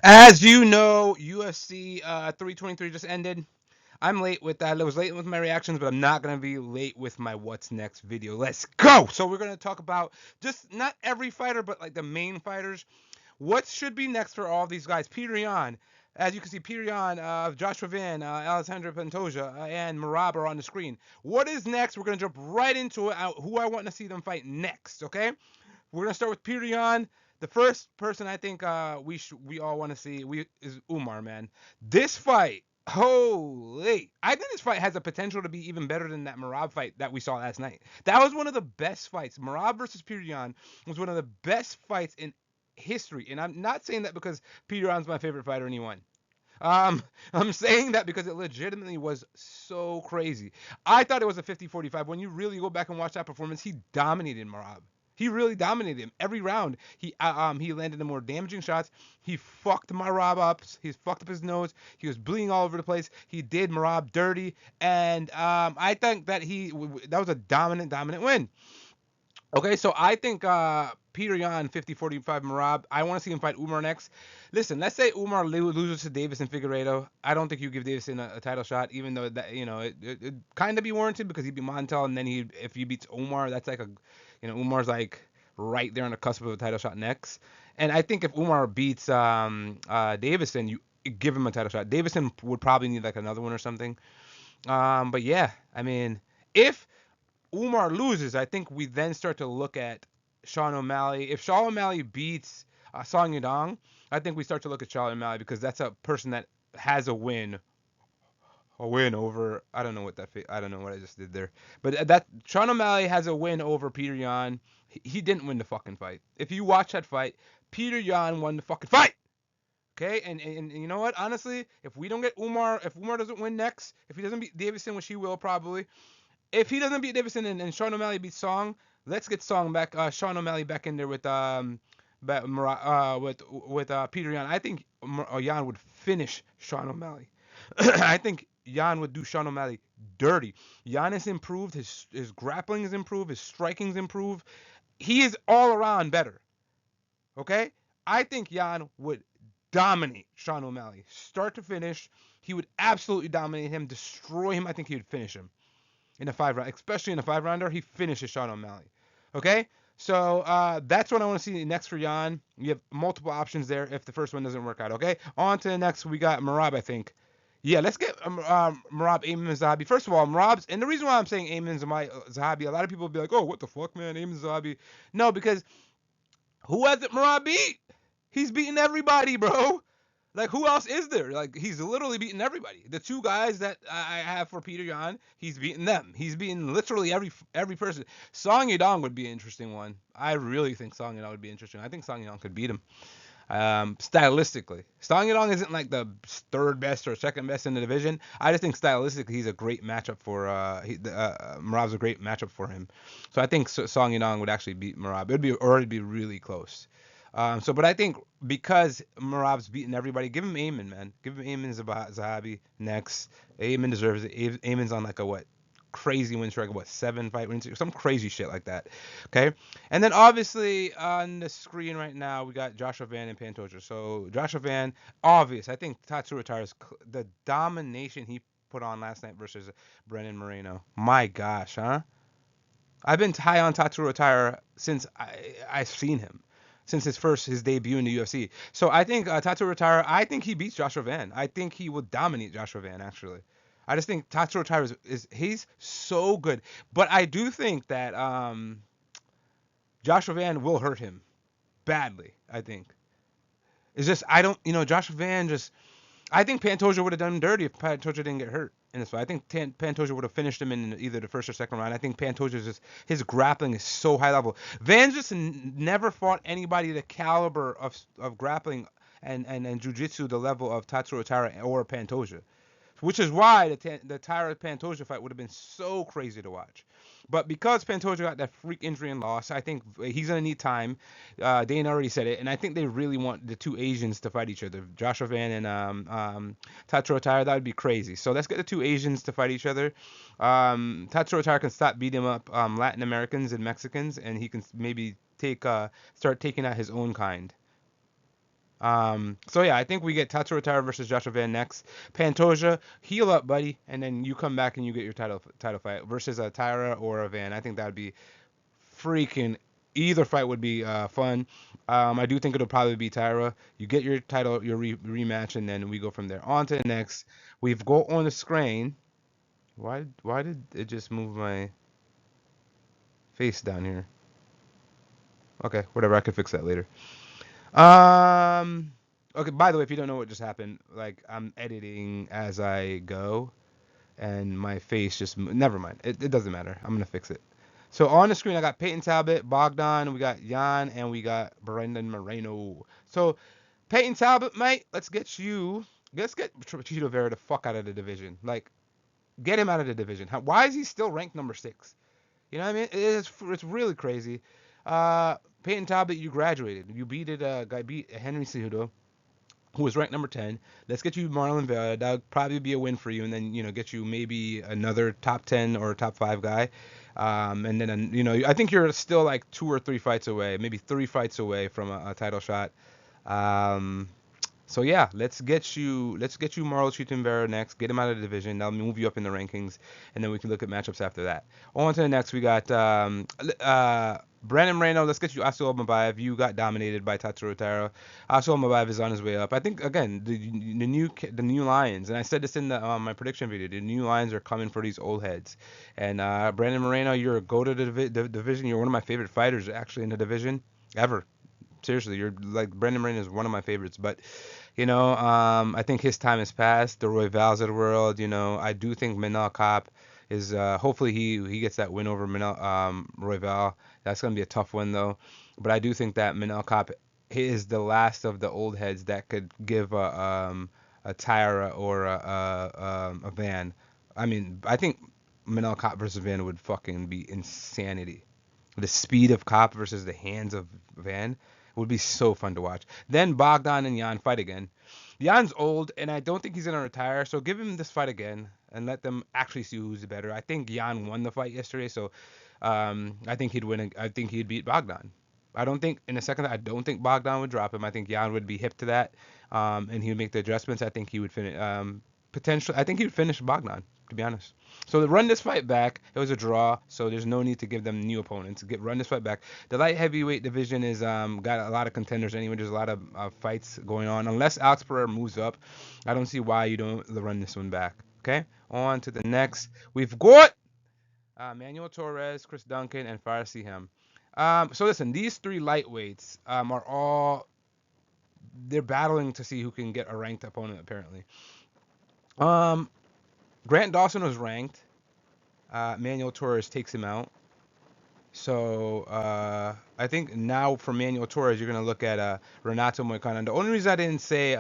As you know, UFC 323 just ended. I'm late with that. I was late with my reactions, but I'm not going to be late with my what's next video. Let's go. So we're going to talk about just not every fighter, but like the main fighters. What should be next for all these guys? Petr Yan. As you can see, Petr Yan, Joshua Van, Alexandre Pantoja, and Merab are on the screen. What is next? We're going to jump right into it. Who I want to see them fight next, okay? We're gonna start with Petr Yan. The first person I think we all want to see is Umar, man. This fight, holy! I think this fight has the potential to be even better than that Merab fight that we saw last night. That was one of the best fights. Merab versus Petr Yan was one of the best fights in history, and I'm not saying that because Petr Yan's my favorite fighter and he won. Um, I'm saying that because it legitimately was so crazy. I thought it was a 50-45. When you really go back and watch that performance, he dominated Merab. He really dominated him every round. He landed the more damaging shots. He fucked Merab up. He fucked up his nose. He was bleeding all over the place. He did Merab dirty, and I think that that was a dominant win. Okay, so I think Petr Yan 50-45 Merab. I want to see him fight Umar next. Listen, let's say Umar loses to Davis and Figueiredo. I don't think you give Davison a title shot, even though that it kind of be warranted because he beat Montel, and then if he beats Umar, that's like Umar's like right there on the cusp of a title shot next. And I think if Umar beats Davison, you give him a title shot. Davison would probably need like another one or something. But yeah, I mean, if Umar loses, I think we then start to look at Sean O'Malley. If Sean O'Malley beats Song Yadong, I think we start to look at Sean O'Malley because that's a person that has a win over. I don't know what I don't know what I just did there, but that Sean O'Malley has a win over Petr Yan. He didn't win the fucking fight. If you watch that fight, Petr Yan won the fucking fight. Okay, and you know what? Honestly, if we don't get Umar, if Umar doesn't win next, if he doesn't beat Davison, which he will probably, if he doesn't beat Davison and Sean O'Malley beats Song, let's get Song back. Sean O'Malley back in there with Petr Yan. I think Yan would finish Sean O'Malley. I think Yan would do Sean O'Malley dirty. Yan has improved. His grappling has improved. His striking's improved. He is all around better. Okay, I think Yan would dominate Sean O'Malley, start to finish. He would absolutely dominate him, destroy him. I think he would finish him in a 5 round, especially in a 5 rounder. He finishes Sean O'Malley. Okay, so that's what I want to see next for Yan. You have multiple options there if the first one doesn't work out. Okay, on to the next. We got Merab, I think. Yeah, let's get Merab Ayman Zahabi. First of all, Merab's, and the reason why I'm saying Ayman Zahabi, a lot of people will be like, oh, what the fuck, man, Ayman Zahabi. No, because who hasn't Merab beat? He's beaten everybody, bro. Like, who else is there? Like, he's literally beaten everybody. The two guys that I have for Petr Yan, he's beaten them. He's beaten literally every person. Song Yadong would be an interesting one. I really think Song Yadong would be interesting. I think Song Yadong could beat him. Stylistically, Song Yadong isn't like the third best or second best in the division. I just think stylistically he's a great matchup for Merab's a great matchup for him. So I think Song Yadong would actually beat Merab. It'd be really close. But I think because Merab's beaten everybody, give him Ayman, man. Give him Ayman Zahabi next. Ayman deserves it. Ayman's on like a what? Crazy win streak, what, 7 fight wins, some crazy shit like that. Okay, and then obviously on the screen right now we got Joshua Van and Pantoja. So Joshua Van, obvious. I think Tatsuro Taira's the domination he put on last night versus Brennan Moreno. My gosh, huh? I've been high on Tatsuro Taira since I've seen him, since his debut in the UFC. So I think Tatsuro Taira, I think he beats Joshua Van. I think he will dominate Joshua Van actually. I just think Tatsuro Taira he's so good, but I do think that Joshua Van will hurt him badly. I think it's just I don't Joshua Van just I think Pantoja would have done him dirty if Pantoja didn't get hurt in this fight. I think Pantoja would have finished him in either the first or second round. I think Pantoja's just his grappling is so high level. Van just never fought anybody the caliber of grappling and jiu-jitsu the level of Tatsuro Taira or Pantoja. Which is why the Taira Pantoja fight would have been so crazy to watch. But because Pantoja got that freak injury and loss, I think he's going to need time. Dana already said it. And I think they really want the two Asians to fight each other. Joshua Van and Tatsuro Taira, that would be crazy. So let's get the two Asians to fight each other. Tatsuro Taira can stop beating up Latin Americans and Mexicans. And he can maybe start taking out his own kind. So yeah, I think we get Tatsuro Taira versus Joshua Van next. Pantoja, heal up, buddy, and then you come back and you get your title fight versus a Taira or a Van. I think that would be freaking. Either fight would be fun. I do think it'll probably be Taira. You get your title, your rematch, and then we go from there. On to the next. We've got on the screen. Why did it just move my face down here? Okay, whatever. I could fix that later. Um. Okay. By the way, if you don't know what just happened, like I'm editing as I go, and my face just never mind. It doesn't matter. I'm gonna fix it. So on the screen, I got Payton Talbott, Bogdan, we got Yan, and we got Brendan Moreno. So Payton Talbott, mate, let's get Chito Vera the fuck out of the division. Like, get him out of the division. Why is he still ranked number 6? You know what I mean? It's really crazy. Payton Talbott, you graduated. You beat Henry Cejudo, who was ranked number 10. Let's get you Marlon Vera. That would probably be a win for you, and then get you maybe another top 10 or top 5 guy. And then I think you're still like 2 or 3 fights away, maybe 3 fights away from a title shot. So yeah, let's get you Marlo Chitunvera next. Get him out of the division. That'll move you up in the rankings, and then we can look at matchups after that. On to the next. We got Brandon Moreno. Let's get you Asil Mabayev. You got dominated by Tatsuro Taira. Asil Mabayev is on his way up. I think again the new Lions, and I said this in my prediction video. The new Lions are coming for these old heads. And Brandon Moreno, you're a go to the division. You're one of my favorite fighters actually in the division ever. Seriously, you're like Brandon Moreno is one of my favorites, but I think his time has passed. The Royvals of the world, I do think Manel Kape is hopefully he gets that win over Royval. That's gonna be a tough one though, but I do think that Manel Kape is the last of the old heads that could give a Taira or a Van. I mean, I think Manel Kape versus Van would fucking be insanity. The speed of Kape versus the hands of Van would be so fun to watch. Then Bogdan and Yan fight again. Yan's old, and I don't think he's gonna retire. So give him this fight again and let them actually see who's better. I think Yan won the fight yesterday, so I think he'd win. I think he'd beat Bogdan. I don't think Bogdan would drop him. I think Yan would be hip to that, and he would make the adjustments. I think he would finish. Potentially, I think he would finish Bogdan, to be honest. So to run this fight back, it was a draw, so there's no need to give them new opponents. Run this fight back. The light heavyweight division is got a lot of contenders anyway. There's a lot of fights going on. Unless Alex Pereira moves up, I don't see why you don't run this one back. Okay, on to the next. We've got Manuel Torres, Chris Duncan, and Ziam. So listen, these 3 lightweights are all they're battling to see who can get a ranked opponent apparently. Grant Dawson was ranked. Manuel Torres takes him out. So I think now for Manuel Torres, you're going to look at Renato Moicano. The only reason I didn't say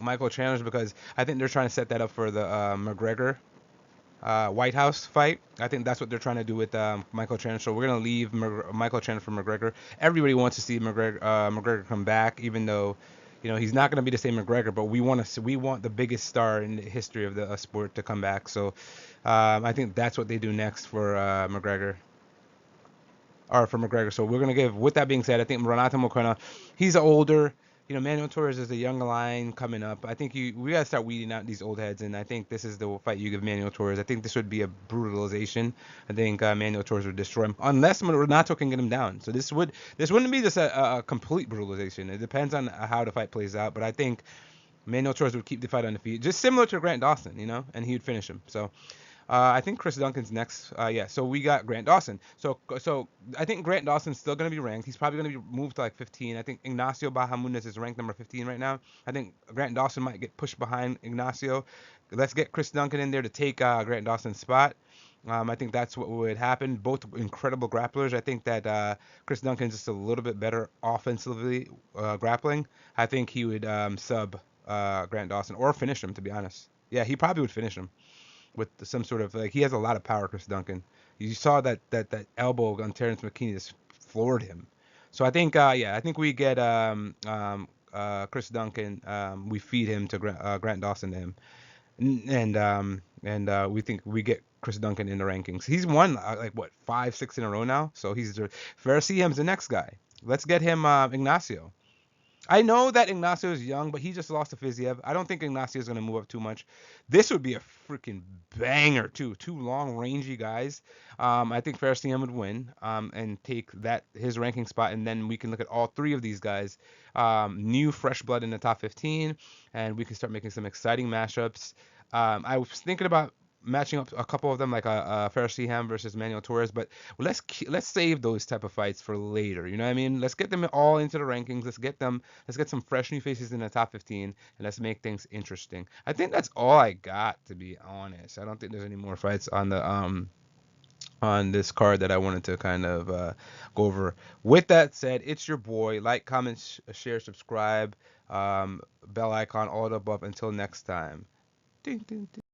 Michael Chandler is because I think they're trying to set that up for the McGregor White House fight. I think that's what they're trying to do with Michael Chandler. So we're going to leave Michael Chandler for McGregor. Everybody wants to see McGregor come back, even though he's not going to be the same McGregor, but we want the biggest star in the history of the sport to come back. So I think that's what they do next for McGregor. So we're going to give, with that being said, I think Renato Moicano, he's older. Manuel Torres is a young line coming up. I think we got to start weeding out these old heads, and I think this is the fight you give Manuel Torres. I think this would be a brutalization. I think Manuel Torres would destroy him, unless Renato can get him down. So this wouldn't be just a complete brutalization. It depends on how the fight plays out, but I think Manuel Torres would keep the fight on the feet, just similar to Grant Dawson, and he would finish him. So I think Chris Duncan's next. So we got Grant Dawson. So I think Grant Dawson's still going to be ranked. He's probably going to be moved to like 15. I think Ignacio Bahamundes is ranked number 15 right now. I think Grant Dawson might get pushed behind Ignacio. Let's get Chris Duncan in there to take Grant Dawson's spot. I think that's what would happen. Both incredible grapplers. I think that Chris Duncan's just a little bit better offensively grappling. I think he would sub Grant Dawson or finish him, to be honest. Yeah, he probably would finish him with some sort of, like, he has a lot of power, Chris Duncan. You saw that elbow on Terrence McKinney just floored him. So I think I think we get Chris Duncan. We feed him to Grant Dawson to him, and we think we get Chris Duncan in the rankings. He's won 5-6 in a row now. So Ziam's the next guy. Let's get him Ignacio. I know that Ignacio is young, but he just lost to Fiziev. I don't think Ignacio is going to move up too much. This would be a freaking banger, too. Two long, rangy guys. I think Farcian would win and take his ranking spot, and then we can look at all three of these guys. New, fresh blood in the top 15, and we can start making some exciting mashups. I was thinking about matching up a couple of them, like a Farcian versus Manuel Torres, but let's save those type of fights for later. You know what I mean? Let's get them all into the rankings. Let's get some fresh new faces in the top 15, and let's make things interesting. I think that's all I got, to be honest. I don't think there's any more fights on this card that I wanted to kind of go over. With that said, it's your boy. Like, comment, share, subscribe, bell icon, all the above. Until next time. Ding, ding, ding.